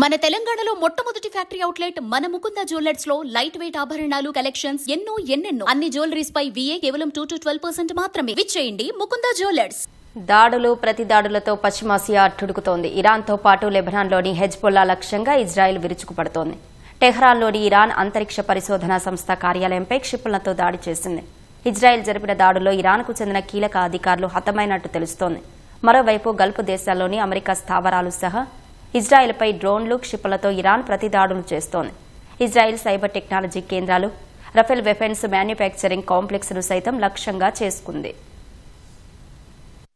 మన తెలంగాణలో మొట్టమొదటి ఫ్యాక్టరీ అవుట్లెట్ మన ముకుంద జ్యువెలర్స్ లో లైట్ వెయిట్ ఆభరణాలు కలెక్షన్స్ ఎన్నెన్నో అన్ని జ్యువెలరీస్ పై VA కేవలం 2-12% మాత్రమే. విచ్చేయండి ముకుంద జ్యువెలర్స్. దాడులు ప్రతి దాడులతో పశ్చిమాసియా అట్టుడుకుతోంది. ఇరాన్తో పాటు లెబనాన్లోని హెజ్బొల్లా లక్ష్యంగా ఇజ్రాయెల్ విరుచుకుపడుతోంది. టెహ్రాన్లోని ఇరాన్ అంతరిక్ష పరిశోధనా సంస్థ కార్యాలయంపై క్షిపణులతో దాడి చేసింది. ఇజ్రాయెల్ జరిపిన దాడుల్లో ఇరాన్కు చెందిన కీలక అధికారులు హతమైనట్టు తెలుస్తోంది. మరోవైపు గల్ఫ్ దేశాల్లోని అమెరికా స్థావరాలు సహా ఇజ్రాయెల్పై డ్రోన్లు, క్షిపణులతో ఇరాన్ ప్రతిదాడులు చేస్తోంది. ఇజ్రాయెల్ సైబర్ టెక్నాలజీ కేంద్రాలు, రఫేల్ వెపన్స్ మ్యానుఫ్యాక్చరింగ్ కాంప్లెక్స్ ను సైతం లక్ష్యంగా చేసుకుంది.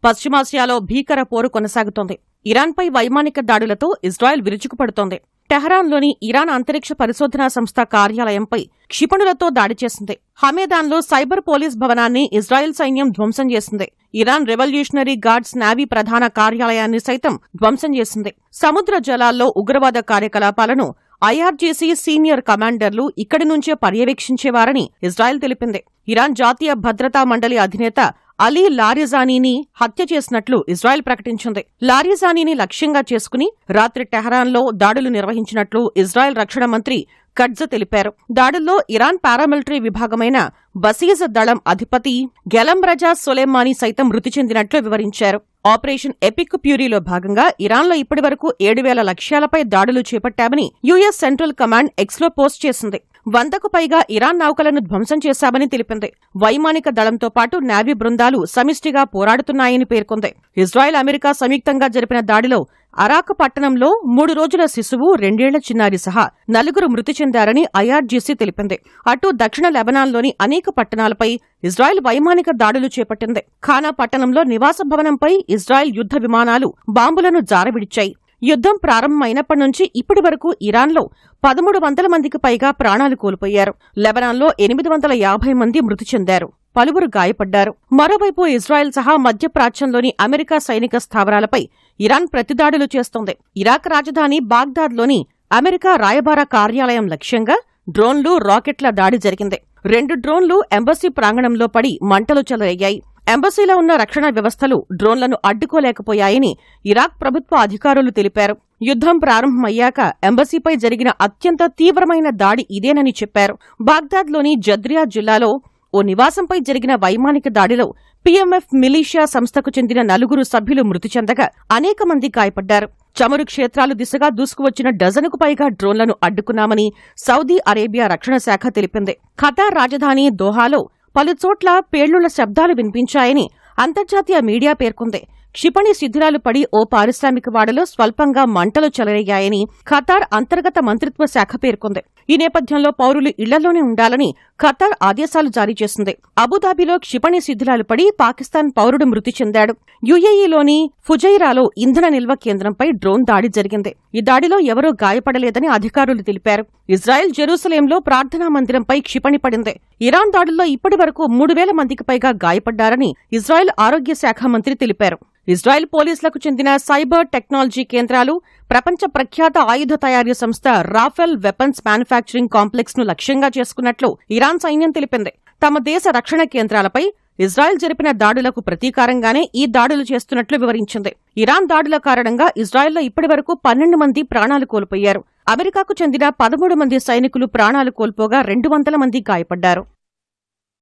పశ్చిమాసియాలో భీకర పోరు కొనసాగుతోంది. ఇరాన్పై వైమానిక దాడులతో ఇజ్రాయెల్ విరుచుకుపడుతోంది. టెహరాన్లోని ఇరాన్ అంతరిక్ష పరిశోధనా సంస్థ కార్యాలయంపై క్షిపణులతో దాడి చేసింది. హమేదాన్లో సైబర్ పోలీస్ భవనాన్ని ఇజ్రాయెల్ సైన్యం ధ్వంసం చేసింది. ఇరాన్ రెవల్యూషనరీ గార్డ్స్ నేవీ ప్రధాన కార్యాలయాన్ని సైతం ధ్వంసం చేసింది. సముద్ర జలాల్లో ఉగ్రవాద కార్యకలాపాలను IRGC సీనియర్ కమాండర్లు ఇక్కడి నుంచే పర్యవేక్షించేవారని ఇజ్రాయెల్ తెలిపింది. ఇరాన్ జాతీయ భద్రతా మండలి అధినేత అలీ లారిజానీని హత్య చేసినట్లు ఇజ్రాయెల్ ప్రకటించింది. లారిజానీని లక్ష్యంగా చేసుకుని రాత్రి టెహరాన్లో దాడులు నిర్వహించినట్లు ఇజ్రాయెల్ రక్షణ మంత్రి కట్జ్ తెలిపారు. దాడుల్లో ఇరాన్ పారామిలిటరీ విభాగమైన బసీజ్ దళం అధిపతి గెలంరజా సొలైమానీ సైతం మృతి చెందినట్లు వివరించారు. ఆపరేషన్ ఎపిక్ ప్యూరీలో భాగంగా ఇరాన్లో ఇప్పటివరకు 7,000 లక్ష్యాలపై దాడులు చేపట్టామని US సెంట్రల్ కమాండ్ ఎక్స్లో పోస్ట్ చేసింది. 100కు పైగా ఇరాన్ నౌకలను ధ్వంసం చేశామని తెలిపింది. వైమానిక దళంతో పాటు నేవీ బృందాలు సమిష్టిగా పోరాడుతున్నాయని పేర్కొంది. ఇజ్రాయెల్, అమెరికా సంయుక్తంగా జరిపిన దాడిలో అరాక్ పట్టణంలో 3 రోజుల శిశువు, 2 ఏళ్ల చిన్నారి సహా 4 మృతి చెందారని IRGC తెలిపింది. అటు దక్షిణ లెబనాన్లోని అనేక పట్టణాలపై ఇజ్రాయెల్ వైమానిక దాడులు చేపట్టింది. ఖానా పట్టణంలో నివాస భవనంపై ఇజ్రాయెల్ యుద్ధ విమానాలు బాంబులను జారవిడిచాయి. యుద్ధం ప్రారంభమైనప్పటి నుంచి ఇప్పటి వరకు ఇరాన్లో 1,300 మందికి పైగా ప్రాణాలు కోల్పోయారు. లెబనాన్లో 850 మంది మృతి చెందారు, పలువురు గాయపడ్డారు. మరోవైపు ఇజ్రాయెల్ సహా మధ్యప్రాచ్యంలోని అమెరికా సైనిక స్థావరాలపై ఇరాన్ ప్రతిదాడులు చేస్తోంది. ఇరాక్ రాజధాని బాగ్దాద్లోని అమెరికా రాయబార కార్యాలయం లక్ష్యంగా డ్రోన్లు, రాకెట్ల దాడి జరిగింది. 2 డ్రోన్లు ఎంబసీ ప్రాంగణంలో పడి మంటలు చెలరేగాయి. ఎంబసీలో ఉన్న రక్షణ వ్యవస్థలు డ్రోన్లను అడ్డుకోలేకపోయాయని ఇరాక్ ప్రభుత్వ అధికారులు తెలిపారు. యుద్ధం ప్రారంభమయ్యాక ఎంబసీపై జరిగిన అత్యంత తీవ్రమైన దాడి ఇదేనని చెప్పారు. బాగ్దాద్లోని జద్రియా జిల్లాలో ఓ నివాసంపై జరిగిన వైమానిక దాడిలో PMF మిలీషియా సంస్థకు చెందిన 4 సభ్యులు మృతి చెందగా అనేక మంది గాయపడ్డారు. చమురు క్షేత్రాలు దిశగా దూసుకువచ్చిన డజనుకు పైగా డ్రోన్లను అడ్డుకున్నామని సౌదీ అరేబియా రక్షణ శాఖ తెలిపింది. ఖతార్ రాజధాని దోహాలో పలుచోట్ల పేలుళ్ల శబ్దాలు వినిపించాయని అంతర్జాతీయ మీడియా పేర్కొంది. క్షిపణి శిథిలాలు పడి ఓ పారిశ్రామికవాడలో స్వల్పంగా మంటలు చెలరేగాయని ఖతార్ అంతర్గత మంత్రిత్వ శాఖ పేర్కొంది. ఈ నేపథ్యంలో పౌరులు ఇళ్లలోనే ఉండాలని ఖతార్ ఆదేశాలు జారీ చేసింది. అబుదాబిలో క్షిపణి శిథిలాలు పడి పాకిస్తాన్ పౌరుడు మృతి చెందాడు. UAEలోని ఫుజైరాలో ఇంధన నిల్వ కేంద్రంపై డ్రోన్ దాడి జరిగింది. ఈ దాడిలో ఎవరూ గాయపడలేదని అధికారులు తెలిపారు. ఇజ్రాయెల్ జెరూసలేంలో ప్రార్థనా మందిరంపై క్షిపణి పడింది. ఇరాన్ దాడుల్లో ఇప్పటి వరకు 3,000 మందికి పైగా గాయపడ్డారని ఇజ్రాయెల్ ఆరోగ్య శాఖ మంత్రి తెలిపారు. ఇజ్రాయెల్ పోలీసులకు చెందిన సైబర్ టెక్నాలజీ కేంద్రాలు, ప్రపంచ ప్రఖ్యాత ఆయుధ తయారీ సంస్థ రాఫెల్ వెపన్స్ మ్యానుఫ్యాక్చరింగ్ కాంప్లెక్స్ ను లక్ష్యంగా చేసుకున్నట్లు ఇరాన్ సైన్యం తెలిపింది. తమ దేశ రక్షణ కేంద్రాలపై ఇజ్రాయెల్ జరిపిన దాడులకు ప్రతీకారంగానే ఈ దాడులు చేస్తున్నట్లు వివరించింది. ఇరాన్ దాడుల కారణంగా ఇజ్రాయెల్లో ఇప్పటివరకు 12 మంది ప్రాణాలు కోల్పోయారు. అమెరికాకు చెందిన 13 మంది సైనికులు ప్రాణాలు కోల్పోగా 200 మంది గాయపడ్డారు.